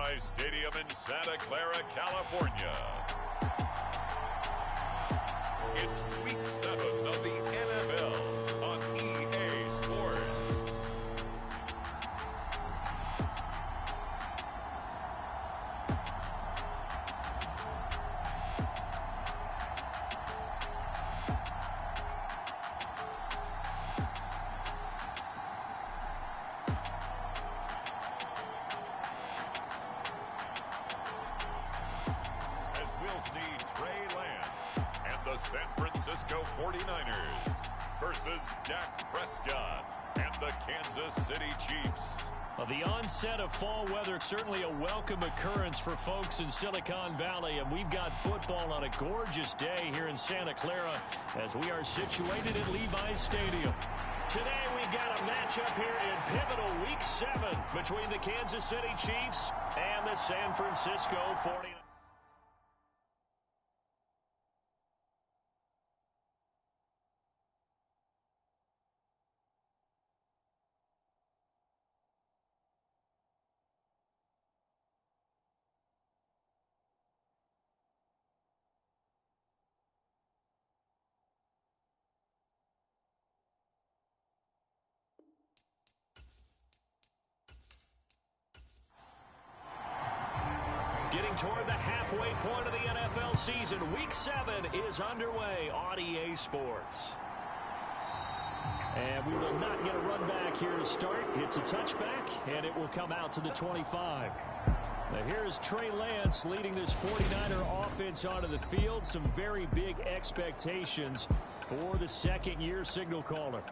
Levi Stadium in Santa Clara, California. It's Week 7 of the NFL on EA Sports. San Francisco 49ers versus Dak Prescott and the Kansas City Chiefs. Well, the onset of fall weather, certainly a welcome occurrence for folks in Silicon Valley, and we've got football on a gorgeous day here in Santa Clara as we are situated at Levi Stadium. Today we've got a matchup here in pivotal Week 7 between the Kansas City Chiefs and the San Francisco 49ers. Getting toward the halfway point of the NFL season, Week 7 is underway on EA Sports. And we will not get a run back here to start. It's a touchback, and it will come out to the 25. Now here's Trey Lance leading this 49er offense onto the field. Some very big expectations for the second-year signal caller.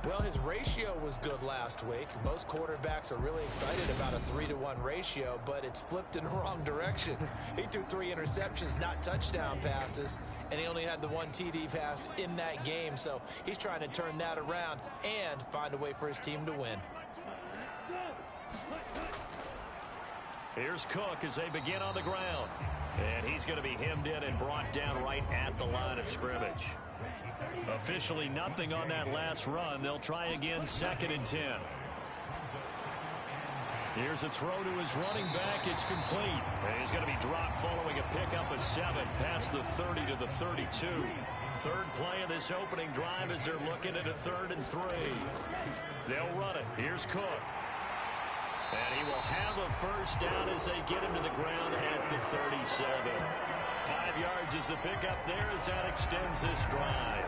Well, his ratio was good last week. Most quarterbacks are really excited about a 3-to-1 ratio, but it's flipped in the wrong direction. He threw 3 interceptions, not touchdown passes, and he only had the 1 TD pass in that game. So he's trying to turn that around and find a way for his team to win. Here's Cook as they begin on the ground. And he's going to be hemmed in and brought down right at the line of scrimmage. Officially nothing on that last run. They'll try again, 2nd and 10. Here's a throw to his running back. It's complete. And he's going to be dropped following a pickup of 7 past the 30 to the 32. Third play of this opening drive as they're looking at a 3rd and 3. They'll run it. Here's Cook. And he will have a first down as they get him to the ground at the 37. 5 yards is the pickup there as that extends this drive.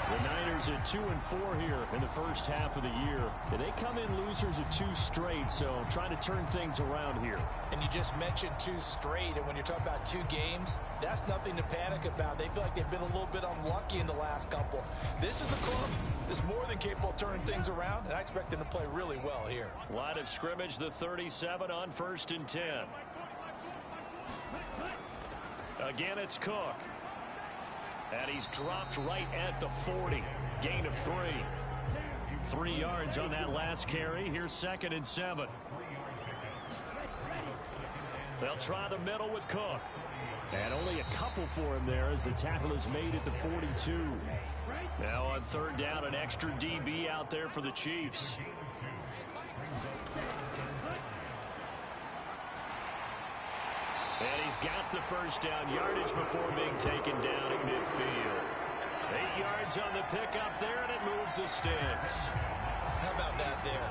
The Niners at 2-4 here in the first half of the year. And they come in losers of 2 straight, so trying to turn things around here. And you just mentioned 2 straight, and when you're talking about 2 games, that's nothing to panic about. They feel like they've been a little bit unlucky in the last couple. This is a club that's more than capable of turning things around, and I expect them to play really well here. Line of scrimmage, the 37 on 1st and 10. Again, it's Cook. And he's dropped right at the 40. Gain of 3. 3 yards on that last carry. Here's 2nd and 7. They'll try the middle with Cook. And only a couple for him there as the tackle is made at the 42. Now on 3rd down, an extra DB out there for the Chiefs. And he's got the first down, yardage before being taken down at midfield. 8 yards on the pickup there, and it moves the sticks. How about that there?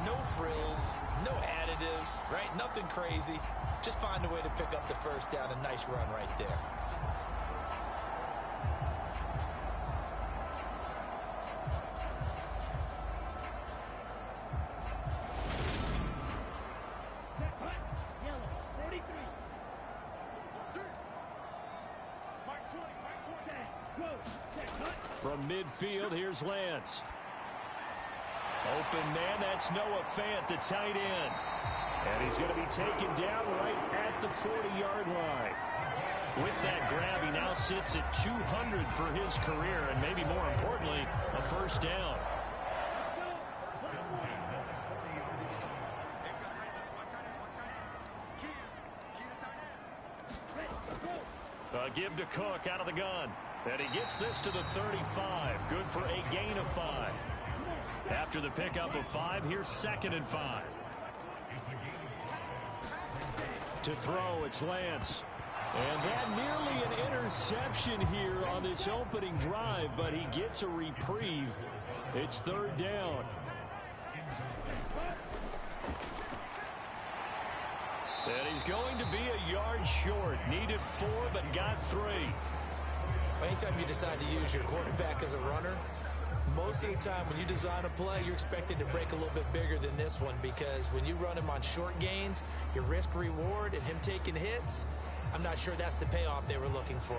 No frills, no additives, right? Nothing crazy. Just find a way to pick up the first down. A nice run right there. From midfield, here's Lance. Open man, that's Noah Fant, the tight end. And he's going to be taken down right at the 40-yard line. With that grab, he now sits at 200 for his career, and maybe more importantly, a first down. A give to Cook out of the gun. And he gets this to the 35. Good for a gain of 5. After the pickup of 5, here's 2nd and 5. To throw, it's Lance. And that nearly an interception here on this opening drive, but he gets a reprieve. It's third down. And he's going to be a yard short. Needed 4, but got 3. Anytime you decide to use your quarterback as a runner, most of the time when you design a play, you're expected to break a little bit bigger than this one, because when you run him on short gains, your risk reward and him taking hits, I'm not sure that's the payoff they were looking for.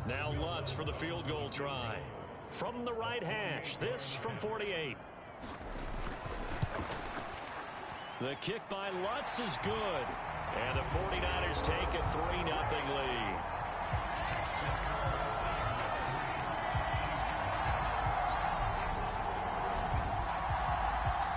Now Lutz for the field goal try. From the right hash, this from 48. The kick by Lutz is good. And the 49ers take a 3-0 lead.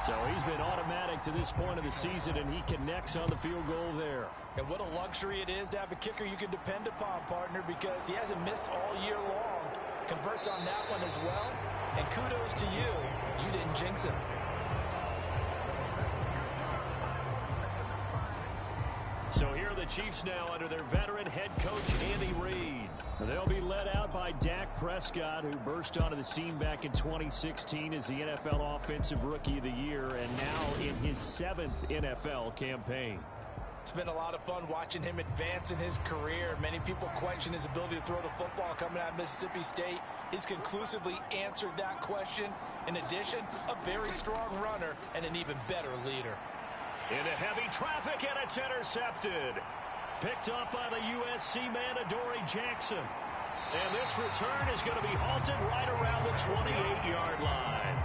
So he's been automatic to this point of the season, and he connects on the field goal there. And what a luxury it is to have a kicker you can depend upon, partner, because he hasn't missed all year long. Converts on that one as well. And kudos to you. You didn't jinx him. So here are the Chiefs now under their veteran head coach, Andy Reid. They'll be led out by Dak Prescott, who burst onto the scene back in 2016 as the NFL Offensive Rookie of the Year, and now in his 7th NFL campaign. It's been a lot of fun watching him advance in his career. Many people question his ability to throw the football coming out of Mississippi State. He's conclusively answered that question. In addition, a very strong runner and an even better leader. Into heavy traffic, and it's intercepted. Picked up by the USC man, Adoree Jackson. And this return is going to be halted right around the 28-yard line.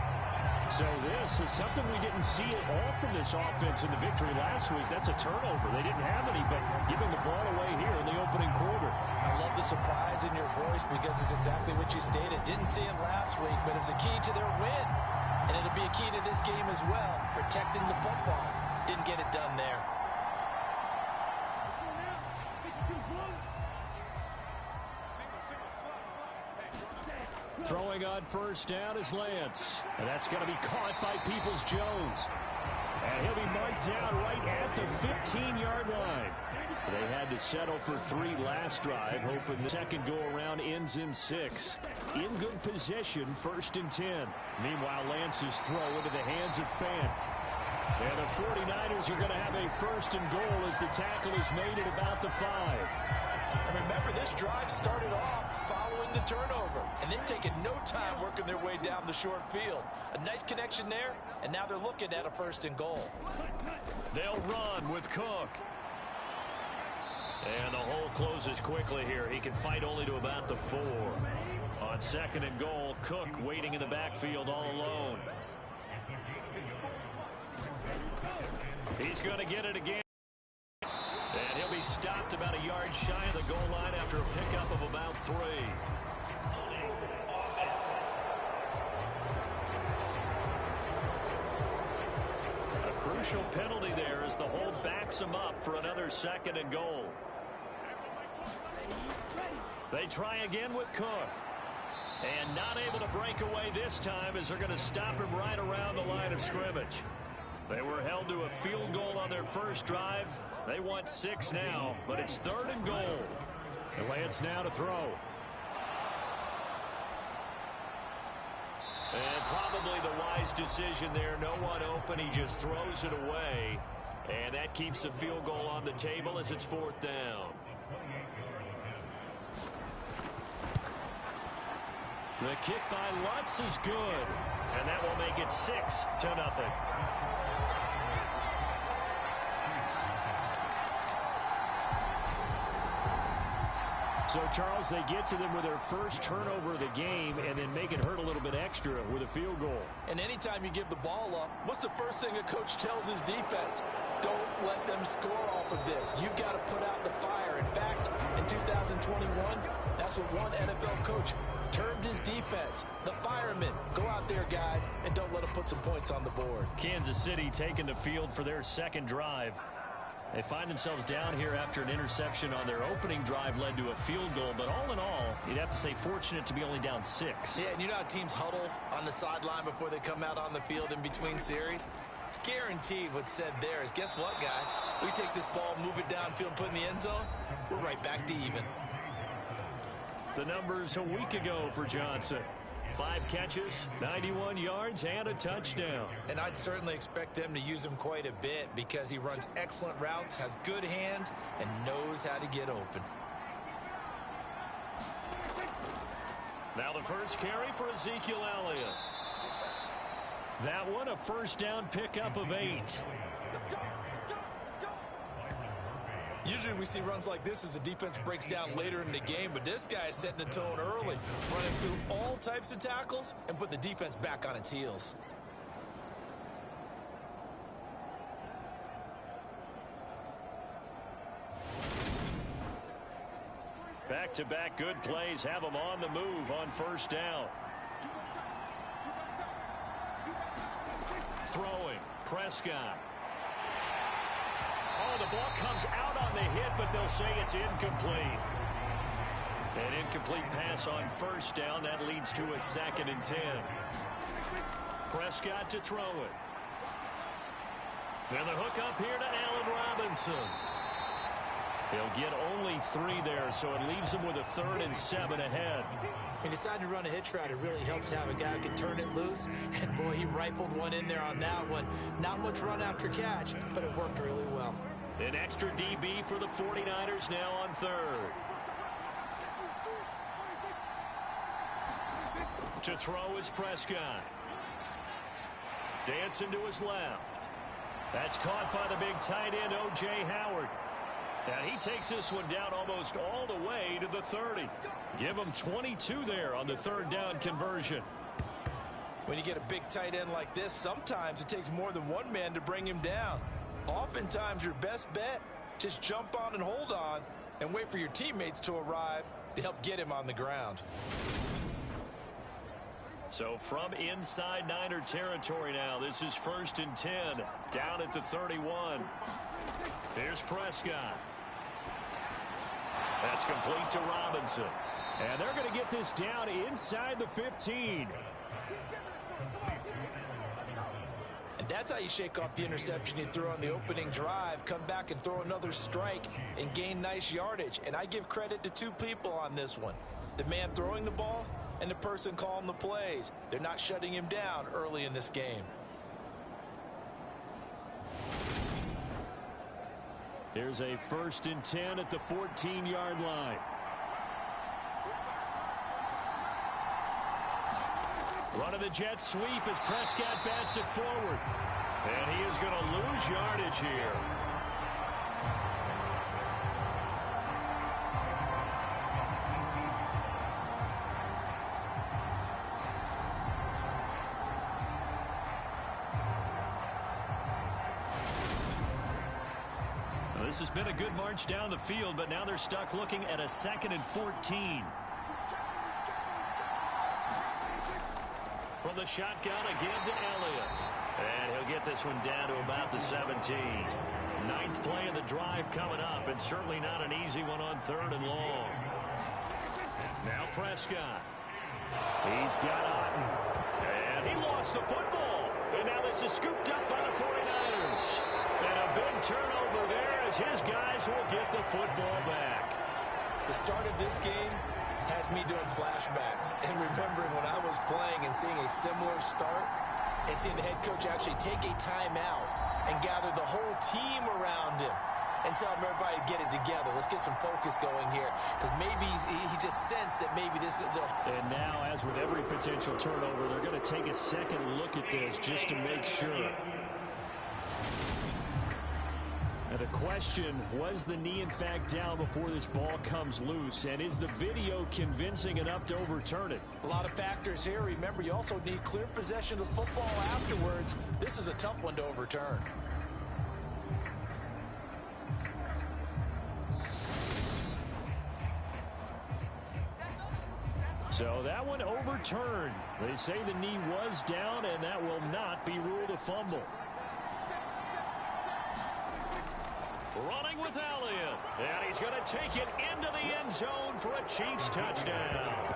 So this is something we didn't see at all from this offense in the victory last week. That's a turnover. They didn't have any, but giving the ball away here in the opening quarter. I love the surprise in your voice, because it's exactly what you stated. Didn't see it last week, but it's a key to their win. And it'll be a key to this game as well, protecting the football. Didn't get it done there. Throwing on first down is Lance. And that's going to be caught by Peoples-Jones. And he'll be marked down right at the 15-yard line. They had to settle for 3 last drive, hoping the second go-around ends in 6. In good position, 1st and 10. Meanwhile, Lance's throw into the hands of Fant. And the 49ers are going to have a 1st and goal as the tackle is made at about the 5. And remember, this drive started off following the turnover, and they've taken no time working their way down the short field. A nice connection there, and now they're looking at a 1st and goal. They'll run with Cook. And the hole closes quickly here. He can fight only to about the 4. On 2nd and goal, Cook waiting in the backfield all alone. He's going to get it again. And he'll be stopped about a yard shy of the goal line after a pickup of about 3. A crucial penalty there as the hold backs him up for another 2nd and goal. They try again with Cook. And not able to break away this time as they're going to stop him right around the line of scrimmage. They were held to a field goal on their first drive. They want 6 now, but it's 3rd and goal. And Lance now to throw. And probably the wise decision there. No one open. He just throws it away. And that keeps the field goal on the table as it's 4th down. The kick by Lutz is good. And that will make it 6-0. So, Charles, they get to them with their first turnover of the game and then make it hurt a little bit extra with a field goal. And anytime you give the ball up, what's the first thing a coach tells his defense? Don't let them score off of this. You've got to put out the fire. In fact, in 2021, that's what one NFL coach termed his defense. The firemen. Go out there, guys, and don't let them put some points on the board. Kansas City taking the field for their second drive. They find themselves down here after an interception on their opening drive led to a field goal. But all in all, you'd have to say fortunate to be only down 6. Yeah, and you know how teams huddle on the sideline before they come out on the field in between series? Guaranteed what's said there is, guess what, guys? We take this ball, move it downfield, put it in the end zone, we're right back to even. The numbers a week ago for Johnson. 5 catches, 91 yards, and a touchdown. And I'd certainly expect them to use him quite a bit because he runs excellent routes, has good hands, and knows how to get open. Now the first carry for Ezekiel Elliott. That one, a first down pickup of 8. Usually we see runs like this as the defense breaks down later in the game, but this guy is setting the tone early, running through all types of tackles and put the defense back on its heels. Back-to-back good plays have them on the move on first down. Throwing, Prescott. Oh, the ball comes out on the hit, but they'll say it's incomplete. An incomplete pass on first down. That leads to a 2nd and 10. Prescott to throw it. Then the hook up here to Allen Robinson. He'll get only 3 there, so it leaves him with a 3rd and 7 ahead. He decided to run a hitch route. It really helps to have a guy who can turn it loose. And, boy, he rifled one in there on that one. Not much run after catch, but it worked really well. An extra DB for the 49ers now on 3rd. To throw is Prescott. Dancing to his left. That's caught by the big tight end, O.J. Howard. And he takes this one down almost all the way to the 30. Give him 22 there on the 3rd down conversion. When you get a big tight end like this, sometimes it takes more than one man to bring him down. Oftentimes your best bet, just jump on and hold on and wait for your teammates to arrive to help get him on the ground. So from inside Niner territory now, this is 1st and 10 down at the 31. Here's Prescott. That's complete to Robinson. And they're going to get this down inside the 15. And that's how you shake off the interception you threw on the opening drive, come back and throw another strike and gain nice yardage. And I give credit to 2 people on this one. The man throwing the ball and the person calling the plays. They're not shutting him down early in this game. Here's a 1st and 10 at the 14-yard line. Running the jet sweep as Prescott bats it forward. And he is going to lose yardage here. Well, this has been a good march down the field, but now they're stuck looking at a 2nd and 14. From the shotgun again to Elliott. And he'll get this one down to about the 17. 9th play of the drive coming up, and certainly not an easy one on 3rd and long. Now Prescott. He's got Otten. And he lost the football. And now this is scooped up by the 49ers. And a big turnover there as his guys will get the football back. The start of this game has me doing flashbacks and remembering when I was playing and seeing a similar start and seeing the head coach actually take a timeout and gather the whole team around him and tell everybody to get it together. Let's get some focus going here, because maybe he just sensed that maybe this is the... And now, as with every potential turnover, they're going to take a second look at this just to make sure. Now the question, was the knee in fact down before this ball comes loose? And is the video convincing enough to overturn it? A lot of factors here. Remember, you also need clear possession of the football afterwards. This is a tough one to overturn. So that one overturned. They say the knee was down, and that will not be ruled a fumble. Running with Elliott. And he's going to take it into the end zone for a Chiefs touchdown.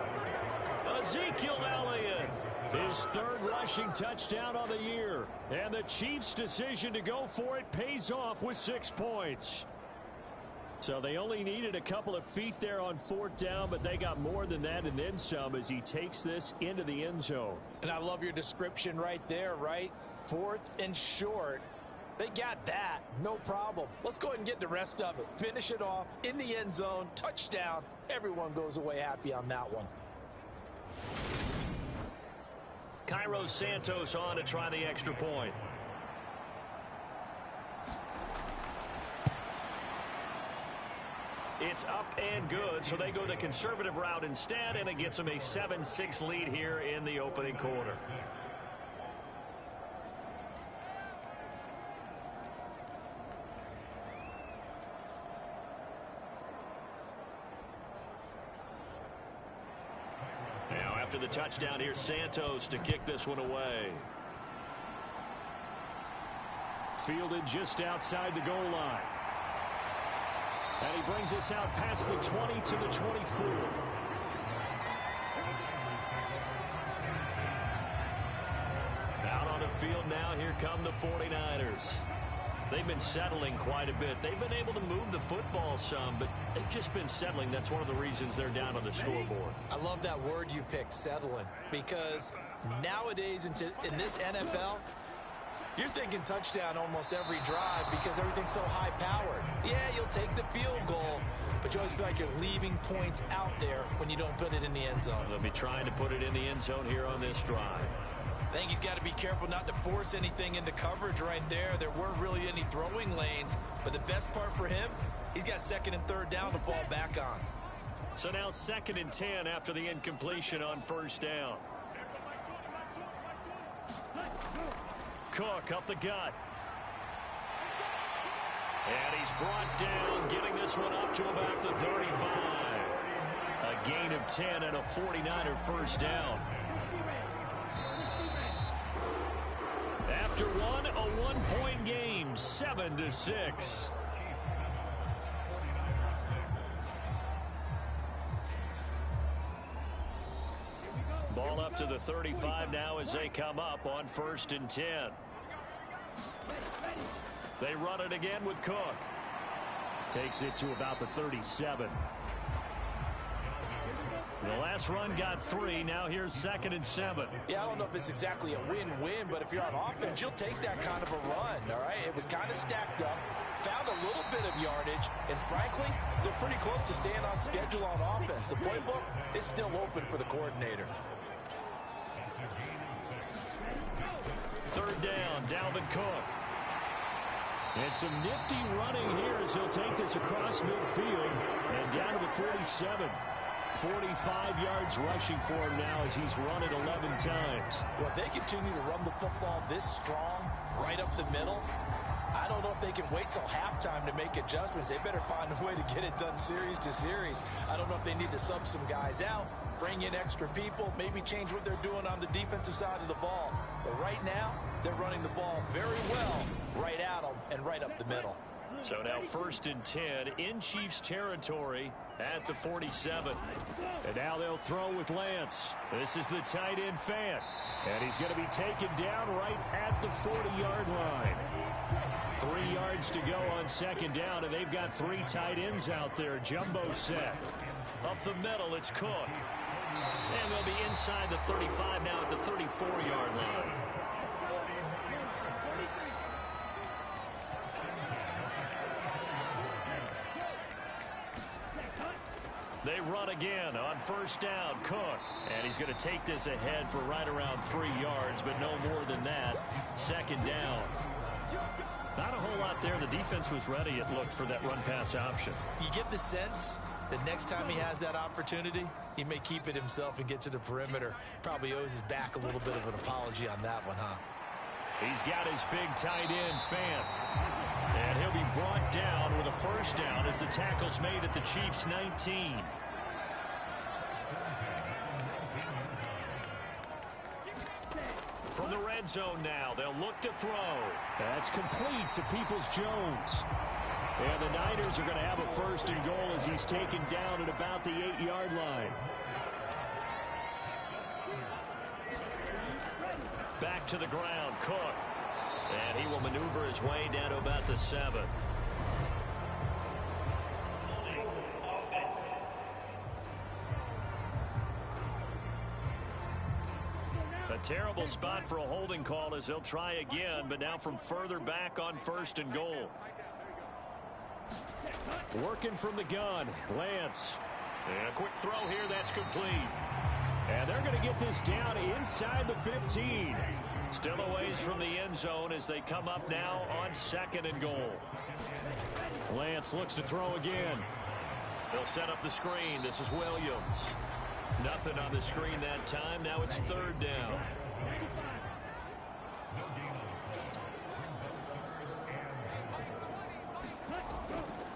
Ezekiel Elliott. His third rushing touchdown of the year. And the Chiefs' decision to go for it pays off with 6 points. So they only needed a couple of feet there on 4th down, but they got more than that and then some as he takes this into the end zone. And I love your description right there, right? 4th and short. They got that. No problem. Let's go ahead and get the rest of it. Finish it off in the end zone. Touchdown. Everyone goes away happy on that one. Cairo Santos on to try the extra point. It's up and good, so they go the conservative route instead, and it gets them a 7-6 lead here in the opening quarter. Now, after the touchdown, here's Santos to kick this one away. Fielded just outside the goal line. And he brings us out past the 20 to the 24. Out on the field now, here come the 49ers. They've been settling quite a bit. They've been able to move the football some, but they've just been settling. That's one of the reasons they're down on the scoreboard. I love that word you picked, settling, because nowadays in this NFL, you're thinking touchdown almost every drive because everything's so high-powered. Yeah, you'll take the field goal, but you always feel like you're leaving points out there when you don't put it in the end zone. They'll be trying to put it in the end zone here on this drive. I think he's got to be careful not to force anything into coverage right there. There weren't really any throwing lanes, but the best part for him, he's got 2nd and 3rd down to fall back on. So now 2nd and 10 after the incompletion on 1st down. Cook up the gut. And he's brought down, getting this one up to about the 35. A gain of 10 and a 49er first down. After one, a one-point game, 7-6. Ball up to the 35 now as they come up on 1st and 10. They run it again with Cook. Takes it to about the 37. The last run got 3. Now here's 2nd and 7. Yeah, I don't know if it's exactly a win-win, but if you're on offense, you'll take that kind of a run, all right? It was kind of stacked up, found a little bit of yardage, and frankly, they're pretty close to staying on schedule on offense. The playbook is still open for the coordinator. 3rd down, Dalvin Cook. And some nifty running here as he'll take this across midfield and down to the 47. 45 yards rushing for him now as he's run it 11 times. Well, if they continue to run the football this strong, right up the middle, I don't know if they can wait till halftime to make adjustments. They better find a way to get it done series to series. I don't know if they need to sub some guys out, bring in extra people, maybe change what they're doing on the defensive side of the ball. But right now, they're running the ball very well right at them and right up the middle. So now 1st and 10 in Chiefs territory at the 47. And now they'll throw with Lance. This is the tight end Fant. And he's going to be taken down right at the 40-yard line. 3 yards to go on 2nd down, and they've got 3 tight ends out there. Jumbo set. Up the middle, it's Cook. And they'll be inside the 35 now at the 34-yard line. They run again on 1st down. Cook. And he's going to take this ahead for right around 3 yards, but no more than that. 2nd down. Not a whole lot there. The defense was ready, it looked, for that run-pass option. You get the sense that next time he has that opportunity, he may keep it himself and get to the perimeter. Probably owes his back a little bit of an apology on that one, huh? He's got his big tight end, Fant. And he'll be brought down with a 1st down as the tackle's made at the Chiefs' 19. From the red zone now, they'll look to throw. That's complete to Peoples-Jones. And the Niners are going to have a first and goal as he's taken down at about the 8-yard line. Back to the ground, Cook. And he will maneuver his way down to about the 7. A terrible spot for a holding call as they'll try again, but now from further back on first and goal. Working from the gun, Lance. And a quick throw here, that's complete. And they're going to get this down inside the 15. Still a ways from the end zone as they come up now on second and goal. Lance looks to throw again. They'll set up the screen. This is Williams. Nothing on the screen that time. Now it's third down.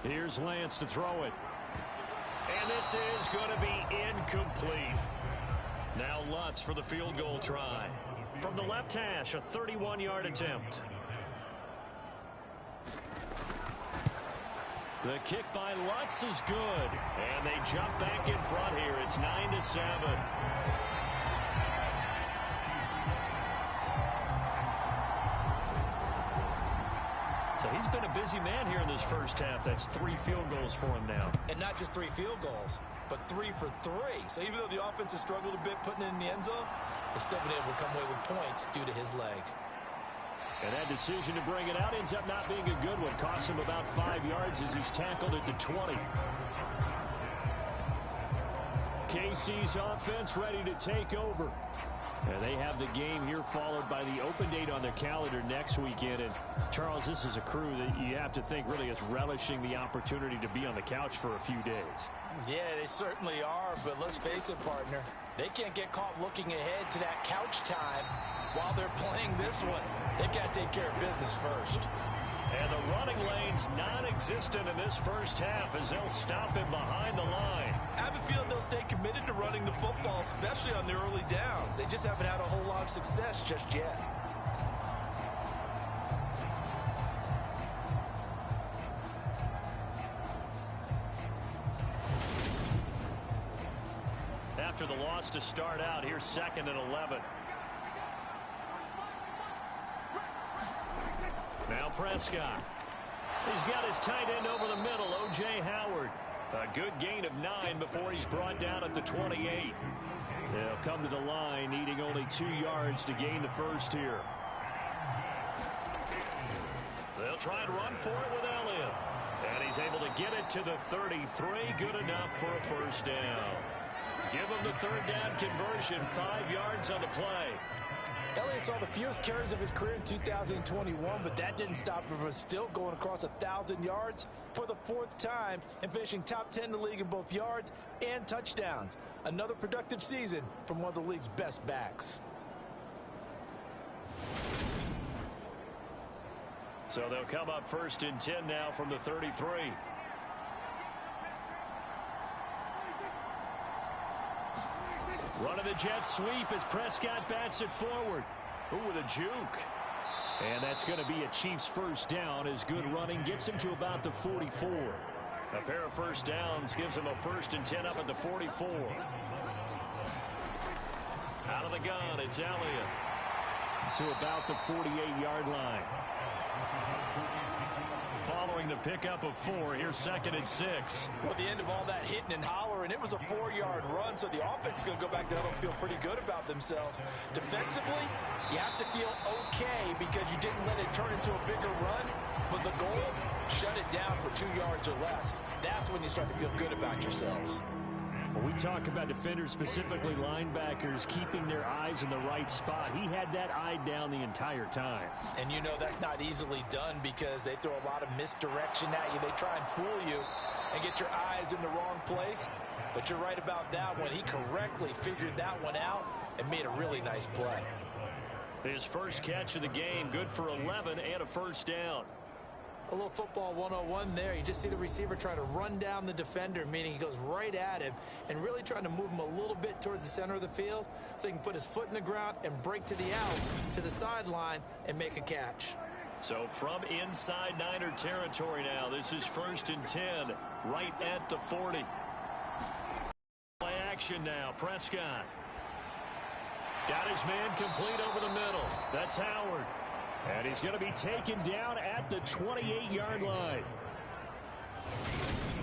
Here's Lance to throw it. And this is going to be incomplete. Now Lutz for the field goal try. From the left hash, a 31-yard attempt. The kick by Lutz is good. And they jump back in front here. It's 9-7. So he's been a busy man here in this first half. That's 3 field goals for him now. And not just 3 field goals, but 3 for 3. So even though the offense has struggled a bit putting it in the end zone, they've still been able to come away with points due to his leg. And that decision to bring it out ends up not being a good one. Costs him about 5 yards as he's tackled at the 20. KC's offense ready to take over. And they have the game here followed by the open date on their calendar next weekend. And Charles, this is a crew that you have to think really is relishing the opportunity to be on the couch for a few days. Yeah, they certainly are, but let's face it, partner. They can't get caught looking ahead to that couch time while they're playing this one. They've got to take care of business first. And the running lane's non-existent in this first half as they'll stop him behind the line. I have a feeling they'll stay committed to running the football, especially on the early downs. They just haven't had a whole lot of success just yet. After the loss to start out, here's 2nd and 11. Now Prescott. He's got his tight end over the middle, O.J. Howard. A good gain of 9 before he's brought down at the 28. They'll come to the line, needing only 2 yards to gain the first here. They'll try and run for it with Elliott. And he's able to get it to the 33. Good enough for a first down. Give him the third down conversion, 5 yards on the play. Elliott saw the fewest carries of his career in 2021, but that didn't stop him from still going across 1,000 yards for the 4th time and finishing top 10 in the league in both yards and touchdowns. Another productive season from one of the league's best backs. So they'll come up 1st and 10 now from the 33. Run of the jet sweep as Prescott bats it forward. Ooh, with a juke. And that's going to be a Chiefs first down as good running gets him to about the 44. A pair of first downs gives him a 1st and 10 up at the 44. Out of the gun, it's Elliott. To about the 48-yard line. Following the pickup of 4, here's 2nd and 6. Well, at the end of all that hitting and hollering, it was a 4-yard run, so the offense is going to go back down and feel pretty good about themselves. Defensively, you have to feel okay because you didn't let it turn into a bigger run, but the goal, shut it down for 2 yards or less. That's when you start to feel good about yourselves. When we talk about defenders, specifically linebackers, keeping their eyes in the right spot, he had that eye down the entire time. And you know that's not easily done because they throw a lot of misdirection at you. They try and fool you and get your eyes in the wrong place. But you're right about that one. He correctly figured that one out and made a really nice play. His first catch of the game, good for 11 and a first down. A little football 101 there. You just see the receiver try to run down the defender, meaning he goes right at him and really trying to move him a little bit towards the center of the field so he can put his foot in the ground and break to the out, to the sideline, and make a catch. So from inside Niner territory now, this is 1st and 10, right at the 40. Play action now, Prescott. Got his man complete over the middle. That's Howard. And he's going to be taken down at the 28-yard line.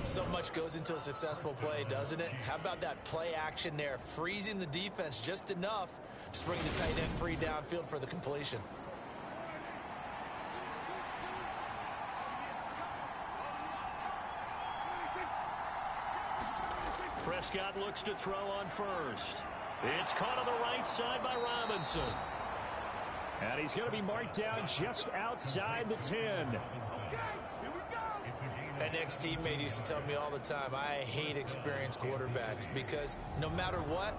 So much goes into a successful play, doesn't it? How about that play action there, freezing the defense just enough to bring the tight end free downfield for the completion. Prescott looks to throw on first. It's caught on the right side by Robinson. And he's going to be marked down just outside the 10. An ex-teammate used to tell me all the time, I hate experienced quarterbacks because no matter what,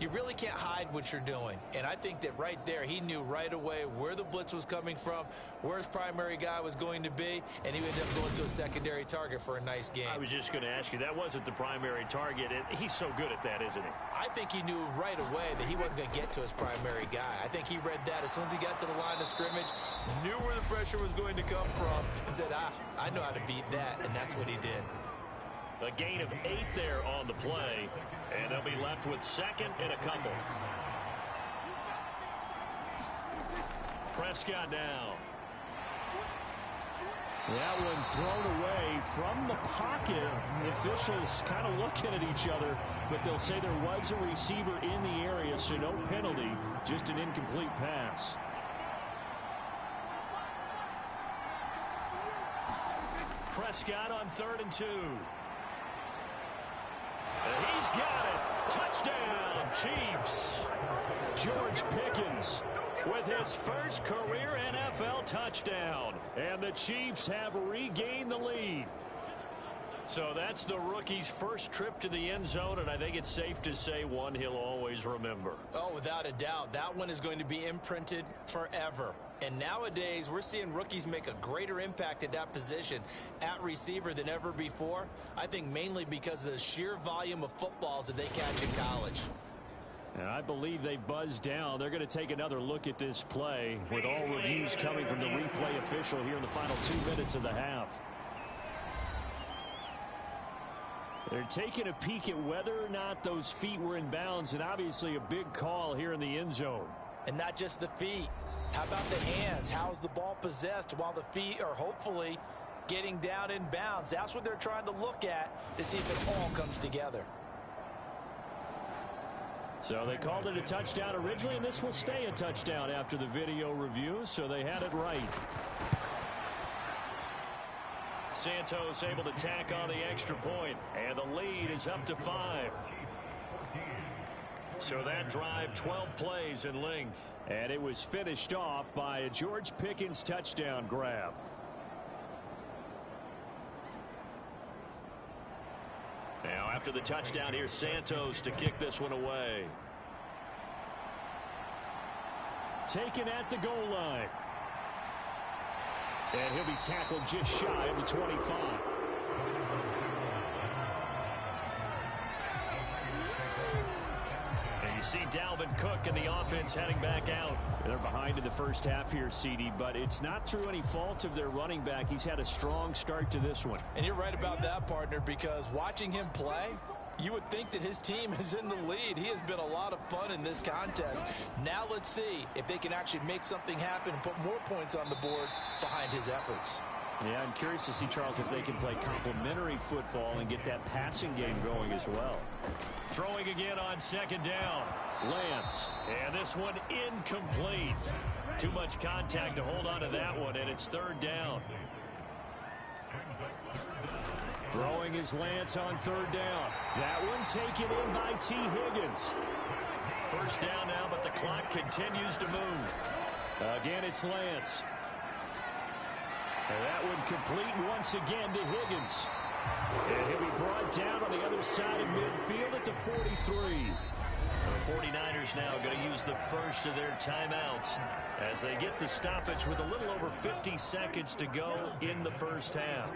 you really can't hide what you're doing. And I think that right there, he knew right away where the blitz was coming from, where his primary guy was going to be, and he ended up going to a secondary target for a nice game. I was just going to ask you, that wasn't the primary target. He's so good at that, isn't he? I think he knew right away that he wasn't going to get to his primary guy. I think he read that as soon as he got to the line of scrimmage, knew where the pressure was going to come from, and said, I know how to beat that, and that's what he did. A gain of 8 there on the play, and they'll be left with 2nd and a couple. Prescott now. That one thrown away from the pocket. The officials kind of looking at each other, but they'll say there was a receiver in the area, so no penalty, just an incomplete pass. Prescott on 3rd and 2. He's got it. Touchdown, Chiefs. George Pickens with his first career NFL touchdown. And the Chiefs have regained the lead. So that's the rookie's first trip to the end zone, and I think it's safe to say one he'll always remember. Oh, without a doubt. That one is going to be imprinted forever. And nowadays, we're seeing rookies make a greater impact at that position at receiver than ever before. I think mainly because of the sheer volume of footballs that they catch in college. And I believe they buzzed down. They're going to take another look at this play with all reviews coming from the replay official here in the final 2 minutes of the half. They're taking a peek at whether or not those feet were in bounds, and obviously a big call here in the end zone. And not just the feet. How about the hands? How's the ball possessed while the feet are hopefully getting down in bounds? That's what they're trying to look at to see if it all comes together. So they called it a touchdown originally, and this will stay a touchdown after the video review, so they had it right. Santos able to tack on the extra point, and the lead is up to 5. So that drive, 12 plays in length. And it was finished off by a George Pickens touchdown grab. Now after the touchdown, here's Santos to kick this one away. Taken at the goal line. And he'll be tackled just shy of the 25. You see Dalvin Cook and the offense heading back out. They're behind in the first half here, CD, but it's not through any fault of their running back. He's had a strong start to this one. And you're right about that, partner, because watching him play, you would think that his team is in the lead. He has been a lot of fun in this contest. Now let's see if they can actually make something happen and put more points on the board behind his efforts. Yeah, I'm curious to see, Charles, if they can play complementary football and get that passing game going as well. Throwing again on 2nd down. Lance. And this one incomplete. Too much contact to hold on to that one, and it's 3rd down. Throwing is Lance on 3rd down. That one taken in by T. Higgins. 1st down now, but the clock continues to move. Again, it's Lance. And that one complete once again to Higgins. And he'll be brought down on the other side of midfield at the 43. The 49ers now going to use the first of their timeouts as they get the stoppage with a little over 50 seconds to go in the first half.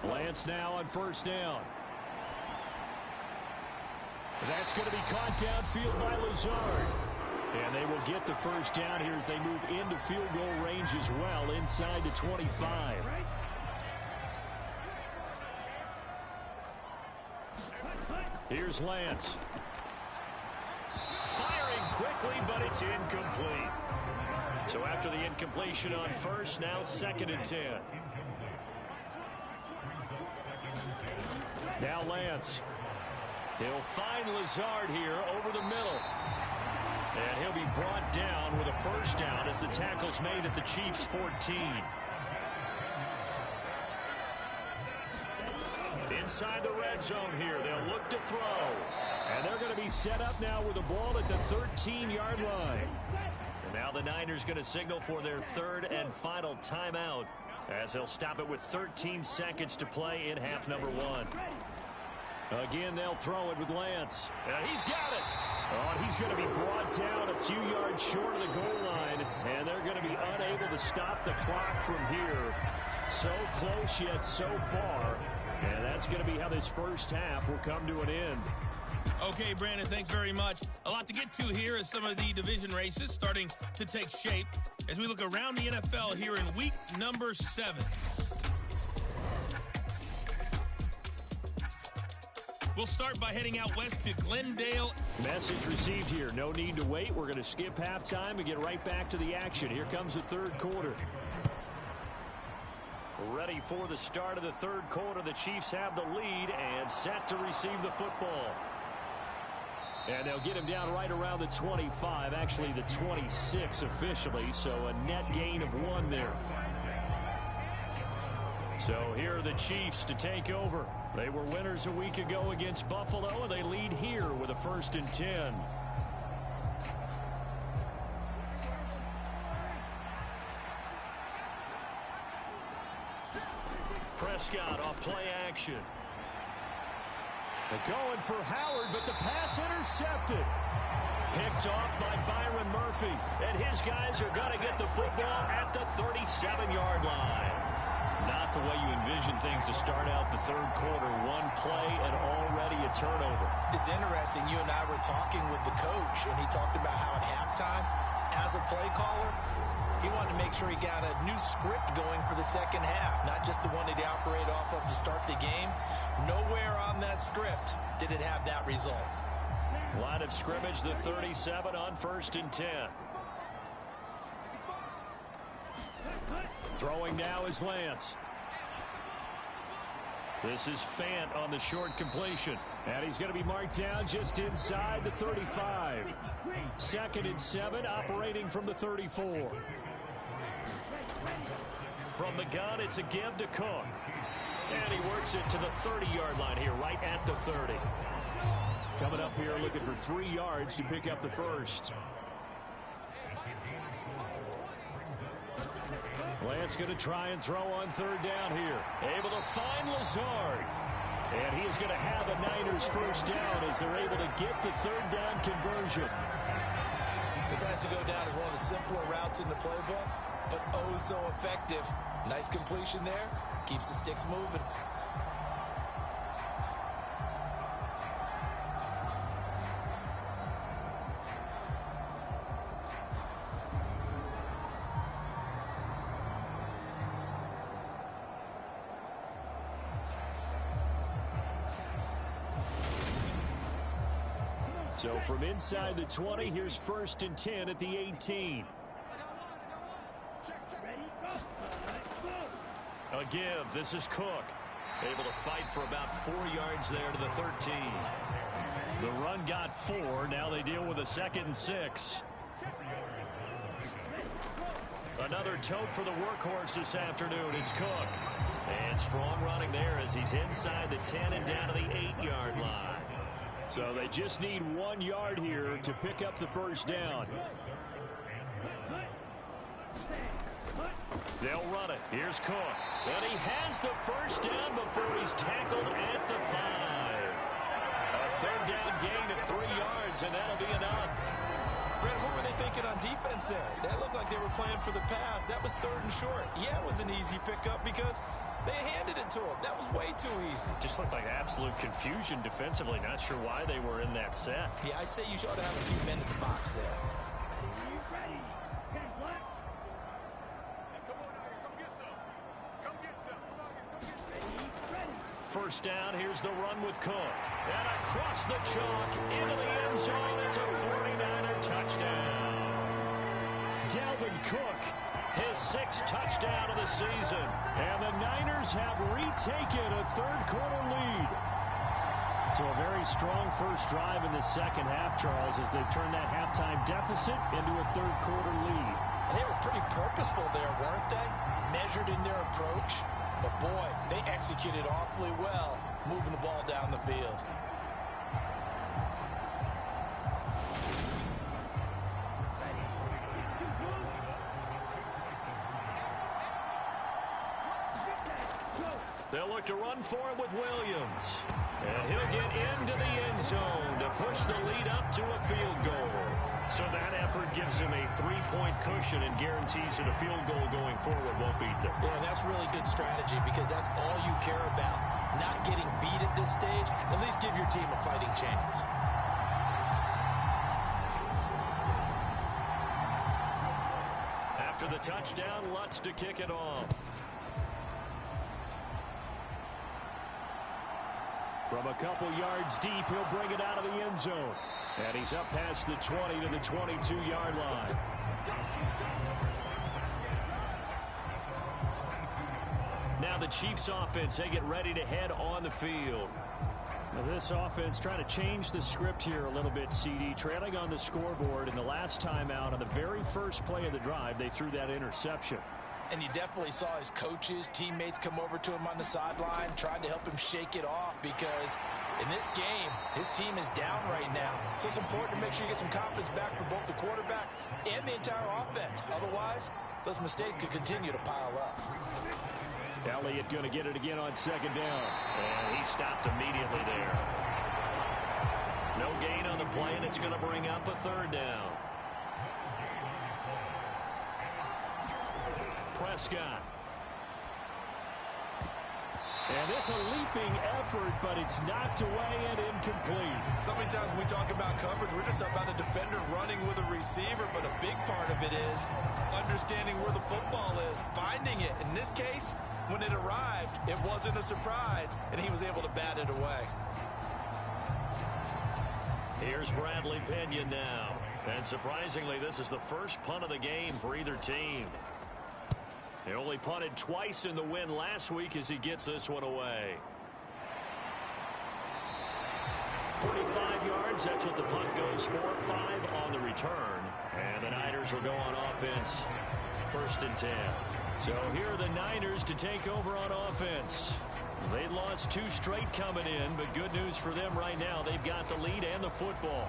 Lance now on 1st down. That's going to be caught downfield by Lazard. And they will get the first down here as they move into field goal range as well, inside the 25. Here's Lance. Firing quickly, but it's incomplete. So after the incompletion on first, now 2nd and 10. Now Lance. He'll find Lazard here over the middle. And he'll be brought down with a first down as the tackle's made at the Chiefs' 14. Inside the red zone here, they'll look to throw. And they're going to be set up now with the ball at the 13-yard line. And now the Niners going to signal for their 3rd and final timeout as they'll stop it with 13 seconds to play in half number 1. Again, they'll throw it with Lance. And he's got it. Oh, and he's going to be brought down a few yards short of the goal line. And they're going to be unable to stop the clock from here. So close yet so far. And that's going to be how this first half will come to an end. Okay, Brandon, thanks very much. A lot to get to here as some of the division races starting to take shape as we look around the NFL here in week number 7. We'll start by heading out west to Glendale. Message received here. No need to wait. We're going to skip halftime and get right back to the action. Here comes the 3rd quarter. Ready for the start of the 3rd quarter. The Chiefs have the lead and set to receive the football. And they'll get him down right around the 25, actually the 26 officially, so a net gain of 1 there. So here are the Chiefs to take over. They were winners a week ago against Buffalo, and they lead here with a 1st and 10. Prescott off play action. They're going for Howard, but the pass intercepted. Picked off by Byron Murphy. And his guys are going to get the football at the 37-yard line. Not the way you envision things to start out the 3rd quarter. 1 play and already a turnover. It's interesting. You and I were talking with the coach, and he talked about how at halftime, as a play caller, he wanted to make sure he got a new script going for the second half, not just the one that he operated off of to start the game. Nowhere on that script did it have that result. Line of scrimmage, the 37 on 1st and 10. Throwing now is Lance. This is Fant on the short completion. And he's going to be marked down just inside the 35. 2nd and 7, operating from the 34. From the gun, it's a give to Cook. And he works it to the 30-yard line here, right at the 30. Coming up here looking for 3 yards to pick up the first. Lance going to try and throw on 3rd down here. Able to find Lazard. And he is going to have a Niners first down as they're able to get the 3rd down conversion. This has to go down as one of the simpler routes in the playbook, but oh so effective. Nice completion there. Keeps the sticks moving. So from inside the 20, here's 1st and 10 at the 18. A give. This is Cook. Able to fight for about 4 yards there to the 13. The run got 4. Now they deal with a 2nd and 6. Another tote for the workhorse this afternoon. It's Cook. And strong running there as he's inside the 10 and down to the 8-yard line. So they just need 1 yard here to pick up the first down. They'll run it. Here's Cook. And he has the first down before he's tackled at the 5. A 3rd down gain of 3 yards, and that'll be enough. Brandon, what were they thinking on defense there? That looked like they were playing for the pass. That was 3rd and short. Yeah, it was an easy pickup because they handed it to him. That was way too easy. Just looked like absolute confusion defensively. Not sure why they were in that set. Yeah, I'd say you ought to have a few men in the box there. First down, here's the run with Cook. And across the chalk, into the end zone. It's a 49er touchdown. Dalvin Cook, his 6th touchdown of the season. And the Niners have retaken a third-quarter lead. So a very strong first drive in the second half, Charles, as they've turned that halftime deficit into a third-quarter lead. And they were pretty purposeful there, weren't they? Measured in their approach. But, boy, they executed awfully well, moving the ball down the field. They'll look to run for it with Williams. And he'll get into the end zone to push the lead up to a field goal. So that effort gives him a 3-point cushion and guarantees that a field goal going forward won't beat them. Yeah, and that's really good strategy because that's all you care about. Not getting beat at this stage. At least give your team a fighting chance. After the touchdown, Lutz to kick it off. From a couple yards deep, he'll bring it out of the end zone. And he's up past the 20 to the 22-yard line. Now the Chiefs offense, they get ready to head on the field. Now this offense trying to change the script here a little bit, CD. Trailing on the scoreboard, and the last time out on the very first play of the drive, they threw that interception. And you definitely saw his coaches, teammates come over to him on the sideline, tried to help him shake it off because in this game, his team is down right now. So it's important to make sure you get some confidence back for both the quarterback and the entire offense. Otherwise, those mistakes could continue to pile up. Elliott going to get it again on second down. And he stopped immediately there. No gain on the play, and it's going to bring up a third down. Prescott. And this a leaping effort, but it's knocked away and incomplete. So many times when we talk about coverage, we're just about a defender running with a receiver, but a big part of it is understanding where the football is, finding it. In this case, when it arrived, it wasn't a surprise, and he was able to bat it away. Here's Bradley Pinion now. And surprisingly, this is the first punt of the game for either team. He only punted twice in the win last week as he gets this one away. 45 yards, that's what the punt goes for. 5 on the return. And the Niners will go on offense. 1st and 10. So here are the Niners to take over on offense. They'd lost 2 straight coming in, but good news for them right now. They've got the lead and the football.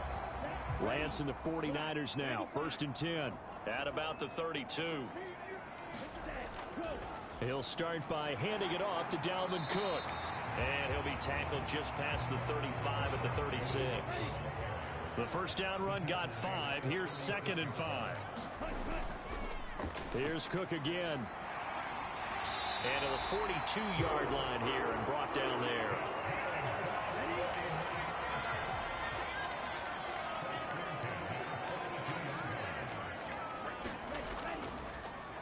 Lance and the 49ers now. 1st and 10. At about the 32. He'll start by handing it off to Dalvin Cook. And he'll be tackled just past the 35 at the 36. The first down run got 5. Here's 2nd and 5. Here's Cook again. And to the 42-yard line here and brought down there.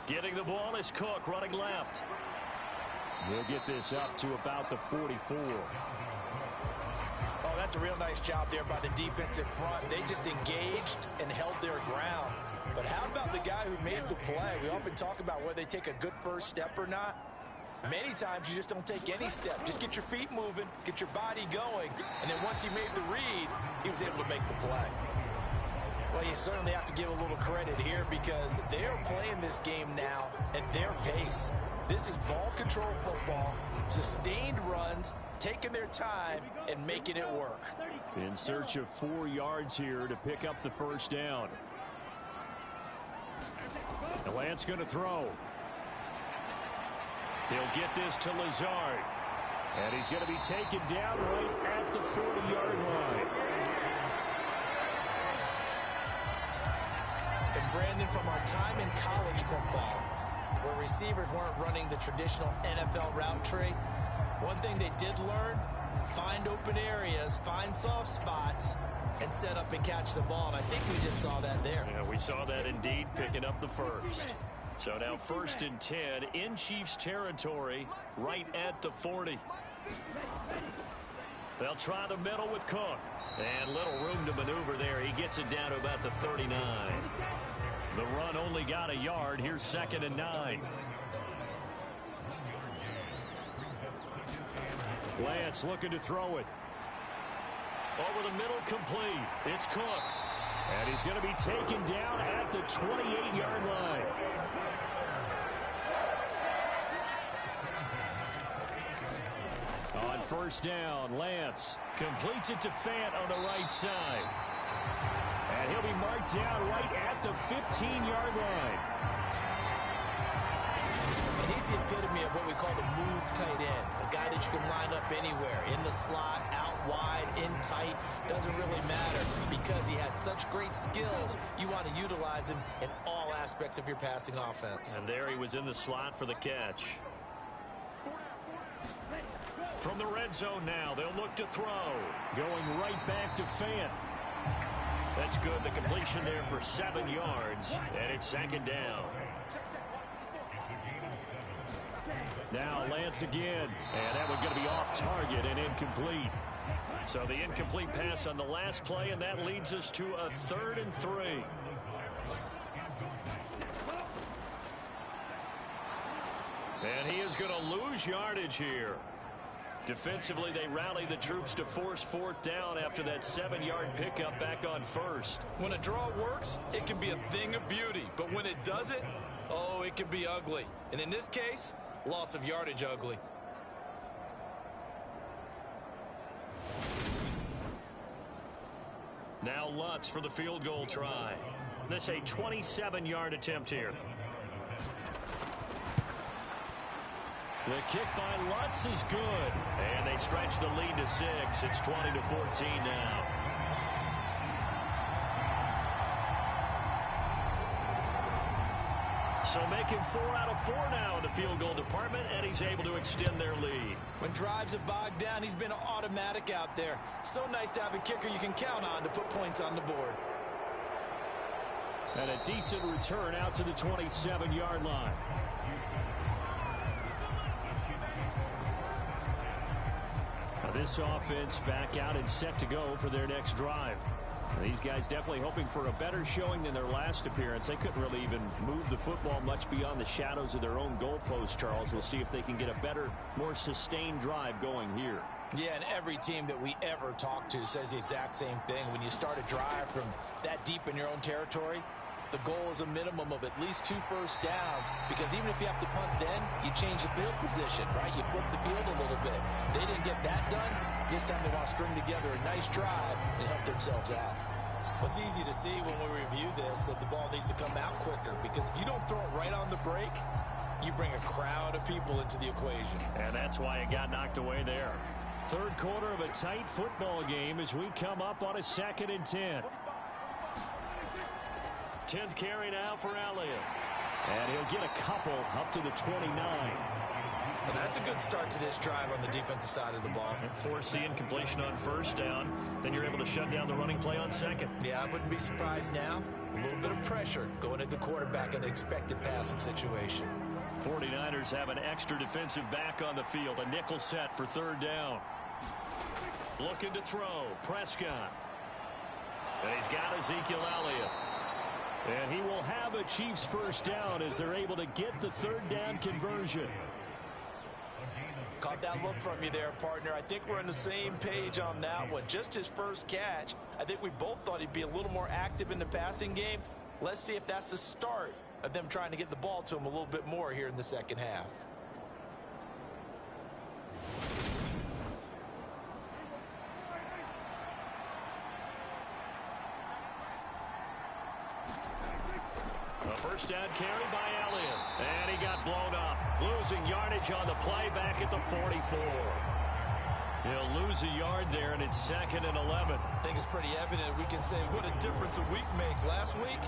Getting the ball is Cook running left. We'll get this up to about the 44. Oh, that's a real nice job there by the defensive front. They just engaged and held their ground. But how about the guy who made the play? We often talk about whether they take a good first step or not. Many times you just don't take any step. Just get your feet moving, get your body going, and then once he made the read, he was able to make the play. Well, you certainly have to give a little credit here because they're playing this game now at their pace. This is ball control football, sustained runs, taking their time, and making it work. In search of 4 yards here to pick up the first down. And Lance going to throw. He'll get this to Lazard. And he's going to be taken down right at the 40-yard line. And Brandon, from our time in college football, where receivers weren't running the traditional NFL route tree, one thing they did learn, find open areas, find soft spots, and set up and catch the ball. And I think we just saw that there. Yeah, we saw that indeed, picking up the first. So now 1st and 10 in Chiefs territory, right at the 40. They'll try the middle with Cook. And little room to maneuver there. He gets it down to about the 39. The run only got a yard. Here's 2nd and 9. Lance looking to throw it. Over the middle, complete. It's Cook. And he's going to be taken down at the 28-yard line. On 1st down, Lance completes it to Fant on the right side. And he'll be marked down right at the 15-yard line. And he's the epitome of what we call the move tight end. A guy that you can line up anywhere. In the slot, out wide, in tight. Doesn't really matter because he has such great skills. You want to utilize him in all aspects of your passing offense. And there he was in the slot for the catch. From the red zone now, they'll look to throw. Going right back to Fant. That's good. The completion there for 7 yards. And it's 2nd down. Now Lance again. And that one's going to be off target and incomplete. So the incomplete pass on the last play, and that leads us to a 3rd and 3. And he is going to lose yardage here. Defensively, they rally the troops to force 4th down after that 7-yard pickup back on 1st. When a draw works, it can be a thing of beauty. But when it doesn't, oh, it can be ugly. And in this case, loss of yardage ugly. Now Lutz for the field goal try. This a 27-yard attempt here. The kick by Lutz is good. And they stretch the lead to 6. It's 20-14 now. So making 4 out of 4 now in the field goal department, and he's able to extend their lead. When drives have bogged down, he's been automatic out there. So nice to have a kicker you can count on to put points on the board. And a decent return out to the 27-yard line. Now this offense back out and set to go for their next drive. These guys definitely hoping for a better showing than their last appearance. They couldn't really even move the football much beyond the shadows of their own goalpost, Charles. We'll see if they can get a better, more sustained drive going here. Yeah, and every team that we ever talk to says the exact same thing. When you start a drive from that deep in your own territory, the goal is a minimum of at least 2 first downs, because even if you have to punt then, you change the field position, right? You flip the field a little bit. They didn't get that done. This time they want to string together a nice drive and help themselves out. Well, it's easy to see when we review this that the ball needs to come out quicker, because if you don't throw it right on the break, you bring a crowd of people into the equation. And that's why it got knocked away there. Third quarter of a tight football game as we come up on a 2nd and 10. 10th carry now for Elliott. And he'll get a couple up to the 29. And that's a good start to this drive on the defensive side of the ball. And force the incompletion on 1st down. Then you're able to shut down the running play on 2nd. Yeah, I wouldn't be surprised now. A little bit of pressure going at the quarterback in the expected passing situation. 49ers have an extra defensive back on the field. A nickel set for 3rd down. Looking to throw. Prescott. And he's got Ezekiel Elliott. And he will have a Chiefs 1st down as they're able to get the 3rd down conversion. Caught that look from you there, partner. I think we're on the same page on that one. Just his first catch. I think we both thought he'd be a little more active in the passing game. Let's see if that's the start of them trying to get the ball to him a little bit more here in the second half. A 1st down carry by Elliott. And he got blown up. Losing yardage on the play back at the 44. He'll lose a yard there, and it's 2nd and 11. I think it's pretty evident we can say what a difference a week makes. Last week,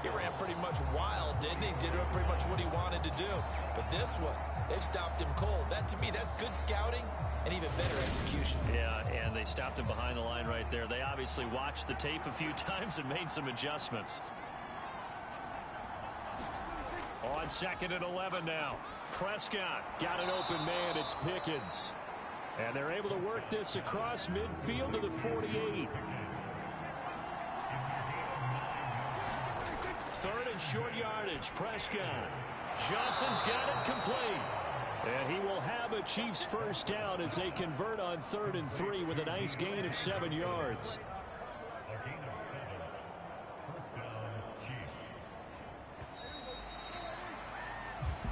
he ran pretty much wild, didn't he? Did pretty much what he wanted to do. But this one, they've stopped him cold. That, to me, that's good scouting and even better execution. Yeah, and they stopped him behind the line right there. They obviously watched the tape a few times and made some adjustments. On On 2nd and 11 now. Prescott. Got an open man. It's Pickens. And they're able to work this across midfield to the 48. Third and short yardage. Prescott. Johnson's got it complete. And he will have a Chiefs first down as they convert on 3rd and 3 with a nice gain of 7 yards.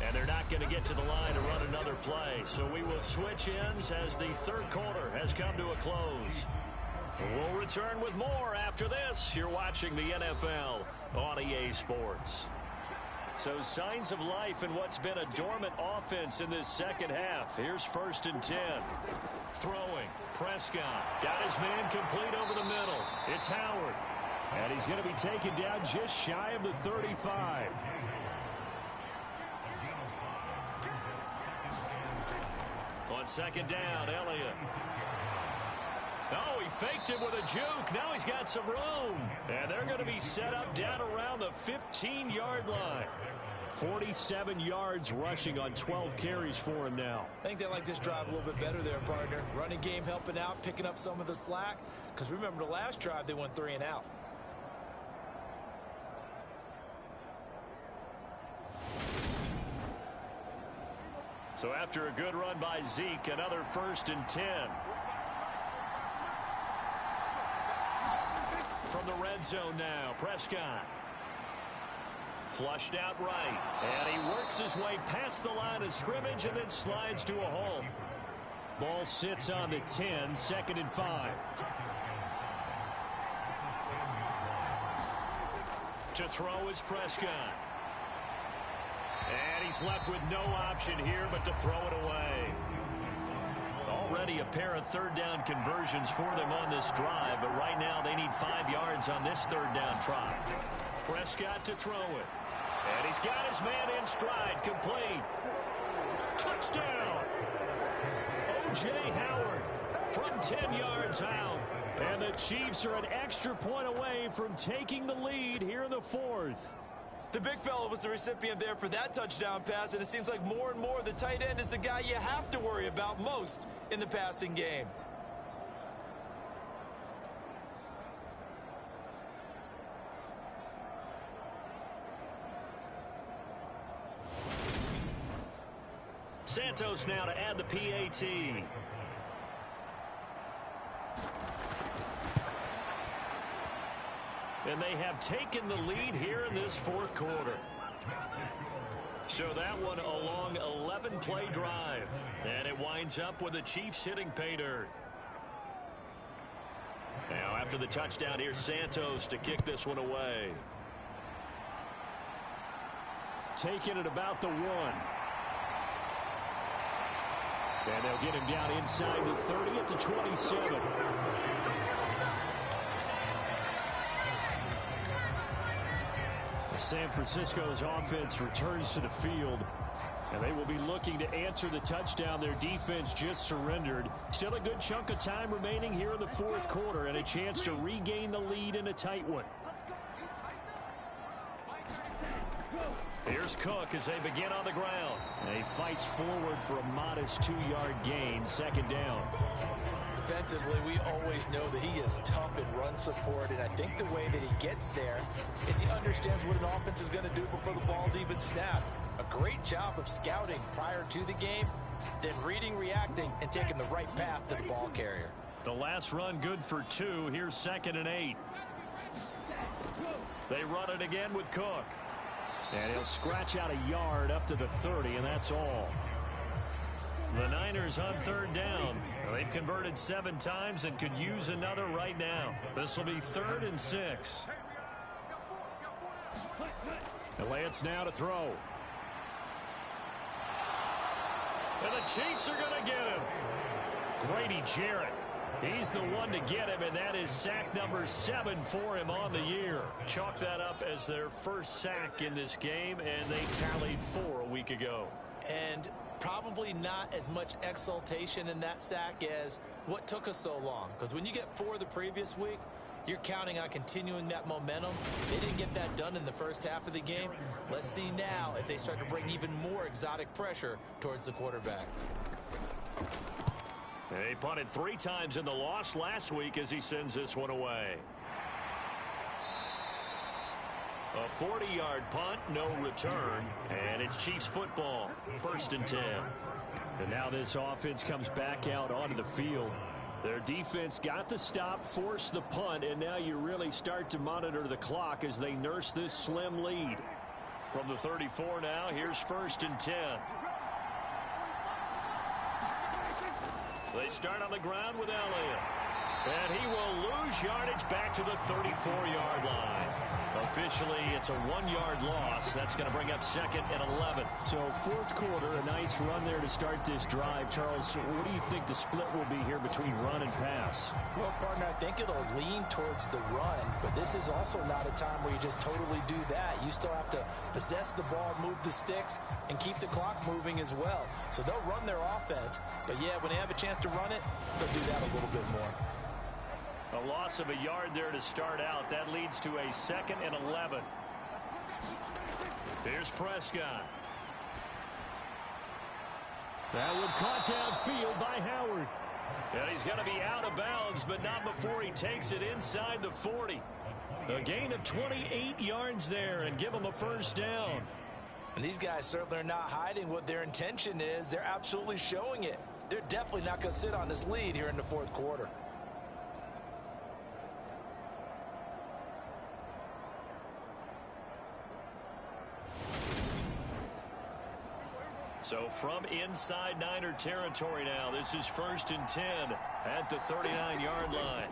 And they're not going to get to the line to run another play. So we will switch ends as the third quarter has come to a close. We'll return with more after this. You're watching the NFL on EA Sports. So signs of life in what's been a dormant offense in this second half. Here's 1st and 10. Throwing. Prescott. Got his man complete over the middle. It's Howard. And he's going to be taken down just shy of the 35. On 2nd down, Elliott. Oh, he faked it with a juke. Now he's got some room. And they're going to be set up down around the 15-yard line. 47 yards rushing on 12 carries for him now. I think they like this drive a little bit better there, partner. Running game helping out, picking up some of the slack. Because remember, the last drive, they went 3 and out. So after a good run by Zeke, another 1st and 10. From the red zone now, Prescott. Flushed out right. And he works his way past the line of scrimmage and then slides to a halt. Ball sits on the 10, 2nd and 5. To throw is Prescott. And he's left with no option here but to throw it away. Already a pair of 3rd down conversions for them on this drive, but right now they need 5 yards on this 3rd down try. Prescott to throw it. And he's got his man in stride, complete. Touchdown! O.J. Howard from 10 yards out. And the Chiefs are an extra point away from taking the lead here in the 4th. The big fella was the recipient there for that touchdown pass, and it seems like more and more the tight end is the guy you have to worry about most in the passing game. Santos now to add the PAT. And they have taken the lead here in this 4th quarter. So that one a long 11-play drive. And it winds up with the Chiefs hitting pay dirt. Now after the touchdown, here's Santos to kick this one away. Taking it about the 1. And they'll get him down inside the 30 at the 27. San Francisco's offense returns to the field, and they will be looking to answer the touchdown their defense just surrendered. Still a good chunk of time remaining here in the 4th quarter and a chance to regain the lead in a tight one. Here's Cook as they begin on the ground. And he fights forward for a modest 2-yard gain, 2nd down. Defensively, we always know that he is tough in run support, and I think the way that he gets there is he understands what an offense is going to do before the ball's even snapped. A great job of scouting prior to the game, then reading, reacting, and taking the right path to the ball carrier. The last run good for 2. Here's 2nd and 8. They run it again with Cook. And he'll scratch out a yard up to the 30, and that's all. The Niners on 3rd down. They've converted 7 times and could use another right now. This will be 3rd and 6. And Lance now to throw. And the Chiefs are going to get him. Grady Jarrett. He's the one to get him, and that is sack number 7 for him on the year. Chalk that up as their first sack in this game, and they tallied 4 a week ago. And probably not as much exultation in that sack as what took us so long. Because when you get 4 the previous week, You're counting on continuing that momentum. They didn't get that done in the first half of the game. Let's see now if they start to bring even more exotic pressure towards the quarterback. They punted 3 times in the loss last week as he sends this one away. A 40-yard punt, no return, and it's Chiefs football, 1st and 10. And now this offense comes back out onto the field. Their defense got the stop, forced the punt, and now you really start to monitor the clock as they nurse this slim lead. From the 34 now, here's 1st and 10. They start on the ground with Elliott. And he will lose yardage back to the 34-yard line. Officially, it's a 1-yard loss. That's going to bring up 2nd and 11. So 4th quarter, a nice run there to start this drive. Charles, what do you think the split will be here between run and pass? Well, partner, I think it'll lean towards the run, but this is also not a time where you just totally do that. You still have to possess the ball, move the sticks, and keep the clock moving as well. So they'll run their offense, but yeah, when they have a chance to run it, they'll do that a little bit more. A loss of a yard there to start out. That leads to a 2nd and 11. Here's Prescott. That one caught downfield by Howard. And he's going to be out of bounds, but not before he takes it inside the 40. A gain of 28 yards there and give him a 1st down. And these guys certainly are not hiding what their intention is. They're absolutely showing it. They're definitely not going to sit on this lead here in the 4th quarter. So from inside Niner territory now, this is 1st and 10 at the 39-yard line.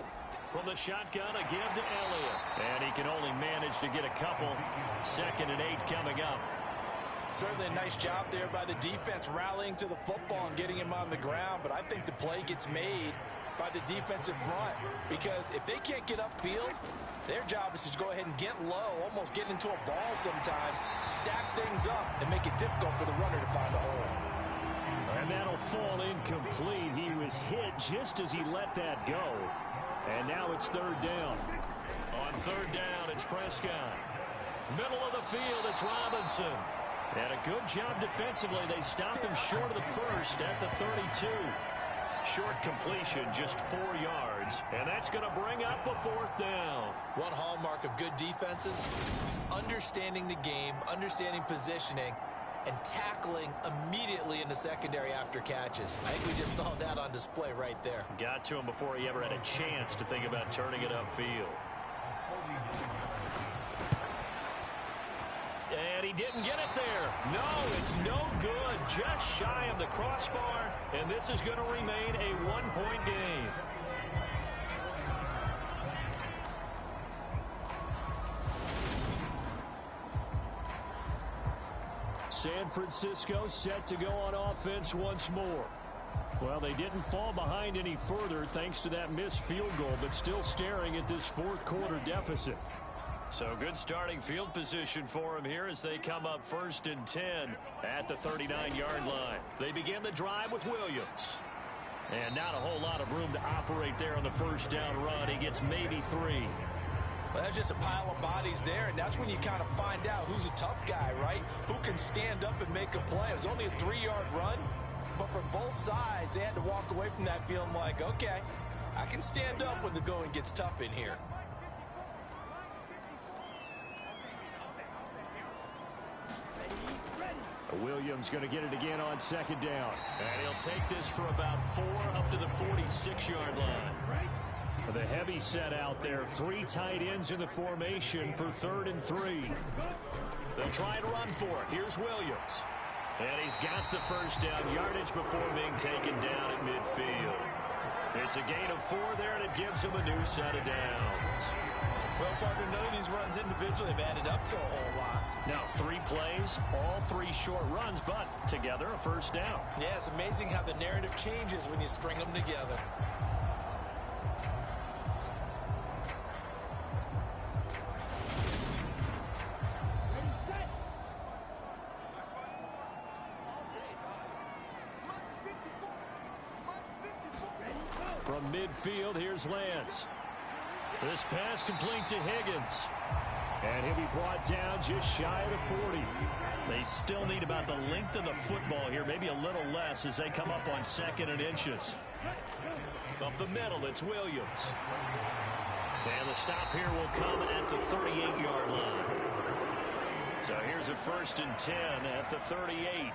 From the shotgun, a give to Elliott. And he can only manage to get a couple. 2nd and 8 coming up. Certainly a nice job there by the defense rallying to the football and getting him on the ground. But I think the play gets made by the defensive front, because if they can't get upfield, their job is to go ahead and get low, almost get into a ball sometimes, stack things up, and make it difficult for the runner to find a hole. And that'll fall incomplete. He was hit just as he let that go. And now it's 3rd down. On 3rd down, it's Prescott. Middle of the field, it's Robinson. And a good job defensively. They stop him short of the 1st at the 32. Short completion, just 4 yards, and that's going to bring up a 4th down. One hallmark of good defenses is understanding the game, understanding positioning, and tackling immediately in the secondary after catches. I think we just saw that on display right there. Got to him before he ever had a chance to think about turning it upfield. And he didn't get it there. No, it's no good. Just shy of the crossbar, and this is going to remain a 1-point game. San Francisco set to go on offense once more. Well, they didn't fall behind any further thanks to that missed field goal, but still staring at this 4th quarter deficit. So good starting field position for him here as they come up 1st and 10 at the 39-yard line. They begin the drive with Williams. And not a whole lot of room to operate there on the 1st down run. He gets maybe 3. Well, that's just a pile of bodies there, and that's when you kind of find out who's a tough guy, right? Who can stand up and make a play. It was only a 3-yard run, but from both sides, they had to walk away from that feeling like, okay, I can stand up when the going gets tough in here. Williams going to get it again on 2nd down. And he'll take this for about 4 up to the 46-yard line. The heavy set out there. 3 tight ends in the formation for 3rd and 3. They'll try and run for it. Here's Williams. And he's got the 1st down yardage before being taken down at midfield. It's a gain of 4 there, and it gives him a new set of downs. Well, partner, none of these runs individually have added up to a whole lot. Now, 3 plays, all 3 short runs, but together a 1st down. Yeah, it's amazing how the narrative changes when you string them together. From midfield, here's Lance. This pass complete to Higgins. And he'll be brought down just shy of the 40. They still need about the length of the football here, maybe a little less as they come up on 2nd and inches. Up the middle, it's Williams. And the stop here will come at the 38-yard line. So here's a 1st and 10 at the 38.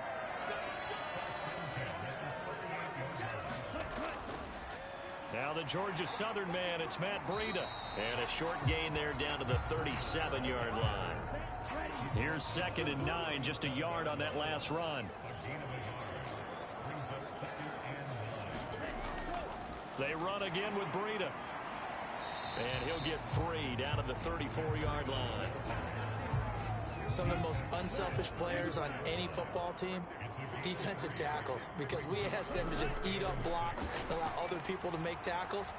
Now the Georgia Southern man, it's Matt Breida. And a short gain there down to the 37-yard line. Here's 2nd and 9, just a yard on that last run. They run again with Breida. And he'll get 3 down to the 34-yard line. Some of the most unselfish players on any football team, defensive tackles, because we ask them to just eat up blocks, allow other people to make tackles.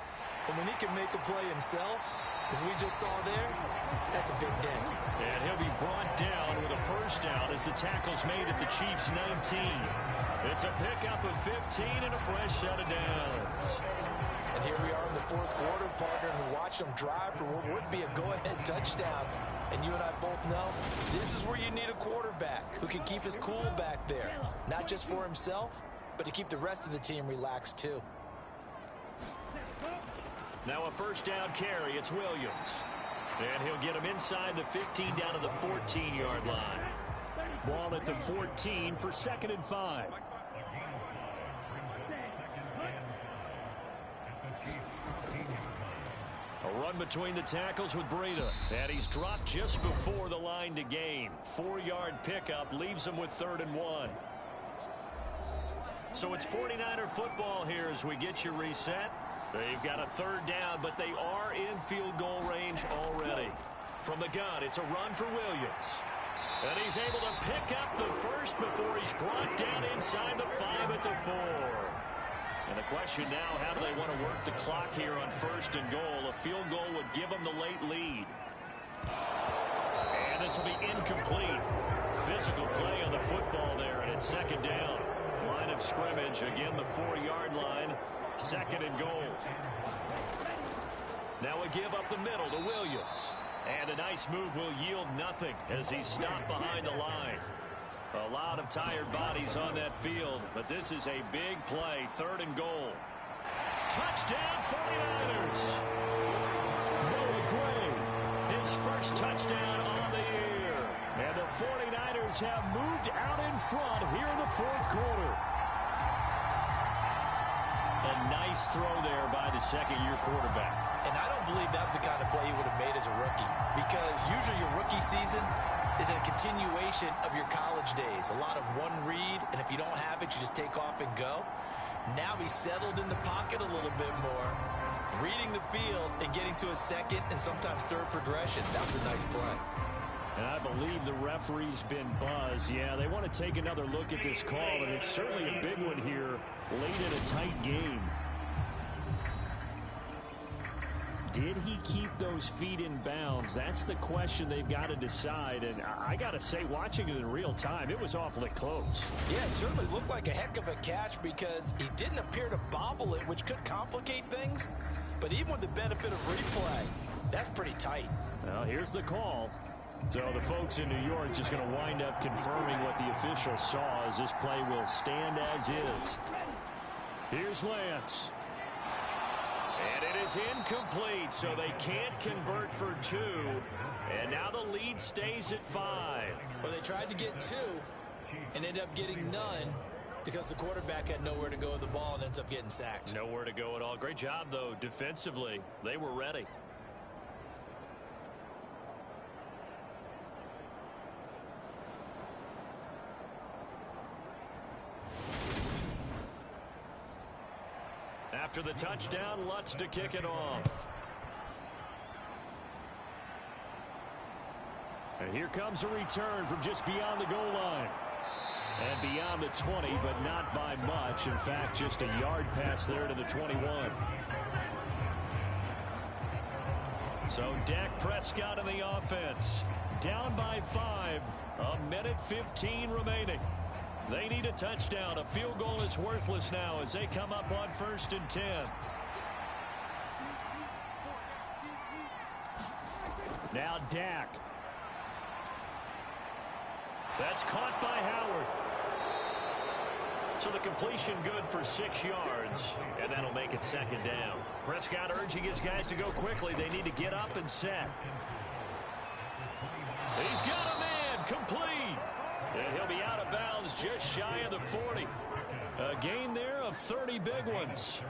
And when he can make a play himself, as we just saw there, that's a big day. And he'll be brought down with a 1st down as the tackle's made at the Chiefs' 19. It's a pickup of 15 and a fresh set of downs. And here we are in the 4th quarter, partner, and we watch them drive for what would be a go-ahead touchdown. And you and I both know this is where you need a quarterback who can keep his cool back there. Not just for himself, but to keep the rest of the team relaxed too. Now a 1st down carry, it's Williams. And he'll get him inside the 15 down to the 14-yard line. Ball at the 14 for 2nd and 5. A run between the tackles with Breida. And he's dropped just before the line to gain. 4-yard pickup leaves him with 3rd and 1. So it's 49er football here as we get you reset. They've got a 3rd down, but they are in field goal range already. From the gun, it's a run for Williams. And he's able to pick up the 1st before he's brought down inside the 5 at the 4. And the question now, how do they want to work the clock here on 1st and goal? A field goal would give them the late lead. And this will be incomplete. Physical play on the football there, and it's 2nd down. Line of scrimmage, again the 4-yard line. 2nd and goal. Now a give up the middle to Williams. And a nice move will yield nothing as he's stopped behind the line. A lot of tired bodies on that field, but this is a big play. 3rd and goal. Touchdown 49ers. Noah Gray, His 1st touchdown on the year. and the 49ers have moved out in front here in the 4th quarter. A nice throw there by the 2nd-year quarterback. And I don't believe that was the kind of play he would have made as a rookie, because usually your rookie season is a continuation of your college days. A lot of one read, and if you don't have it, you just take off and go. Now he's settled in the pocket a little bit more, reading the field and getting to a 2nd and sometimes 3rd progression. That was a nice play. And I believe the referee's been buzzed. Yeah, they want to take another look at this call, and it's certainly a big one here late in a tight game. Did he keep those feet in bounds? That's the question they've got to decide. And I got to say, watching it in real time, it was awfully close. Yeah, it certainly looked like a heck of a catch because he didn't appear to bobble it, which could complicate things. But even with the benefit of replay, that's pretty tight. Well, here's the call. So the folks in New York just going to wind up confirming what the official saw as this play will stand as is. Here's Lance. And it is incomplete, so they can't convert for 2. And now the lead stays at 5. Well, they tried to get 2 and ended up getting none because the quarterback had nowhere to go with the ball and ends up getting sacked. Nowhere to go at all. Great job, though, defensively. They were ready. After the touchdown, Lutz to kick it off. And here comes a return from just beyond the goal line. And beyond the 20, but not by much. In fact, just a yard pass there to the 21. So Dak Prescott in the offense. Down by 5. A minute 15 remaining. They need a touchdown. A field goal is worthless now as they come up on 1st and 10. Now Dak. That's caught by Howard. So the completion good for 6 yards, and that'll make it second down. Prescott urging his guys to go quickly. They need to get up and set. He's got a man complete. And he'll be out of bounds just shy of the 40. A gain there of 30 big ones.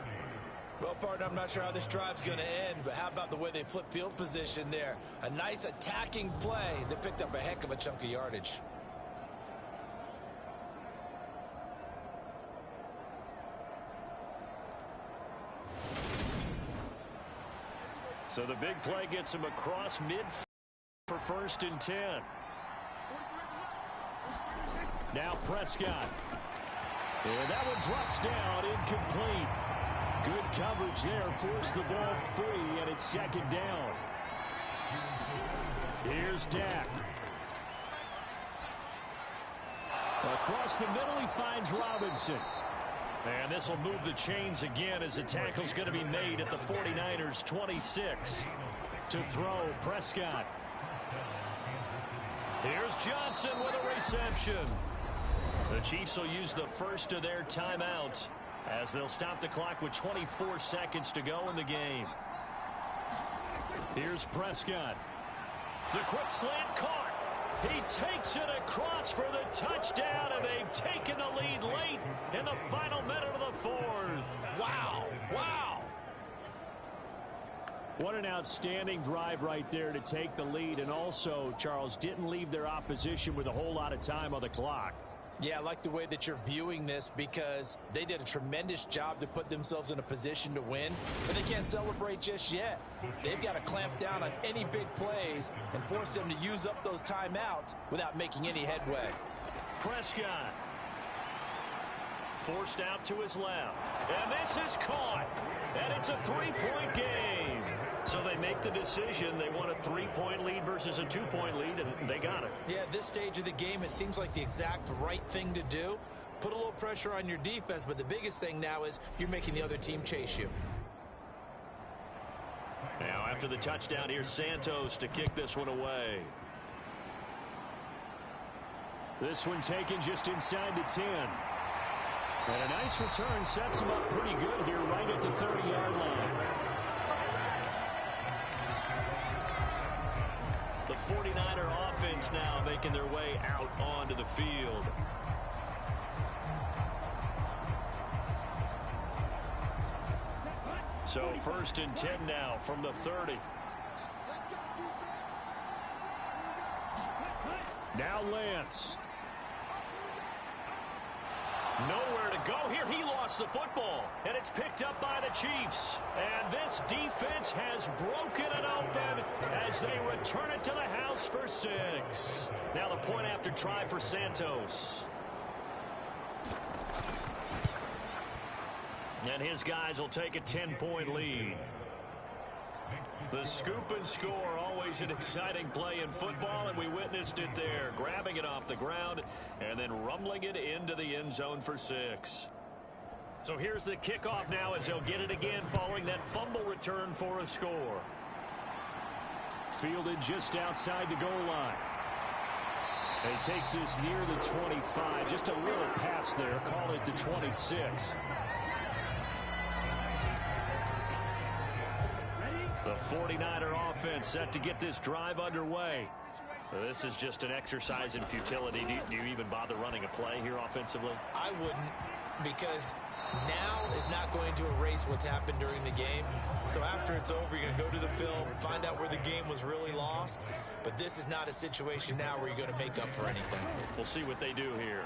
Well, partner, I'm not sure how this drive's going to end, but how about the way they flip field position there? A nice attacking play that picked up a heck of a chunk of yardage. So the big play gets him across mid for 1st and 10. Now Prescott. And that one drops down, incomplete. Good coverage there, forced the ball free, and it's second down. Here's Dak. Across the middle, he finds Robinson. And this will move the chains again as the tackle's going to be made at the 49ers 26. To throw, Prescott. Here's Johnson with a reception. The Chiefs will use the first of their timeouts as they'll stop the clock with 24 seconds to go in the game. Here's Prescott. The quick slant caught. He takes it across for the touchdown, and they've taken the lead late in the final minute of the 4th. Wow. Wow. What an outstanding drive right there to take the lead, and also, Charles, didn't leave their opposition with a whole lot of time on the clock. Yeah, I like the way that you're viewing this because they did a tremendous job to put themselves in a position to win, but they can't celebrate just yet. They've got to clamp down on any big plays and force them to use up those timeouts without making any headway. Prescott. Forced out to his left. And this is caught. And it's a 3-point game. So they make the decision. They want a 3-point lead versus a 2-point lead, and they got it. Yeah, at this stage of the game, it seems like the exact right thing to do. Put a little pressure on your defense, but the biggest thing now is you're making the other team chase you. Now, after the touchdown, here's Santos to kick this one away. This one taken just inside the 10. And a nice return sets him up pretty good here right at the 30-yard line. The 49er offense now making their way out onto the field. So 1st and 10 now from the 30. Now Lance. Nowhere to go here. He lost the football, and it's picked up by the Chiefs. And this defense has broken it open as they return it to the house for 6. Now the point after try for Santos. And his guys will take a 10-point lead. The scoop and score, always an exciting play in football, and we witnessed it there, grabbing it off the ground and then rumbling it into the end zone for 6. So here's the kickoff now as they'll get it again following that fumble return for a score. Fielded just outside the goal line. He takes this near the 25, just a little pass there, call it the 26. The 49er offense set to get this drive underway. This is just an exercise in futility. Do you even bother running a play here offensively? I wouldn't, because now is not going to erase what's happened during the game. So after it's over, you're going to go to the film, find out where the game was really lost. But this is not a situation now where you're going to make up for anything. We'll see what they do here.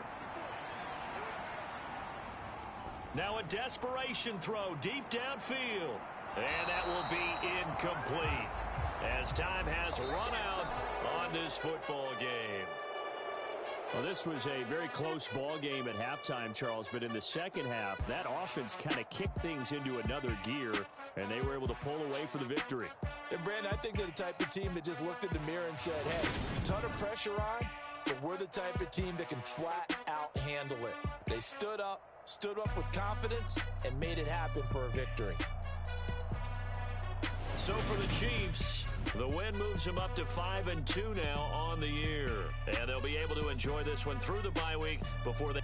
Now a desperation throw deep downfield. And that will be incomplete as time has run out on this football game. Well, this was a very close ball game at halftime, Charles, but in the second half, that offense kind of kicked things into another gear, and they were able to pull away for the victory. And, Brandon, I think they're the type of team that just looked in the mirror and said, hey, ton of pressure on, but we're the type of team that can flat out handle it. They stood up with confidence, and made it happen for a victory. So for the Chiefs, The win moves them up to 5-2 now on the year. And they'll be able to enjoy this one through the bye week before they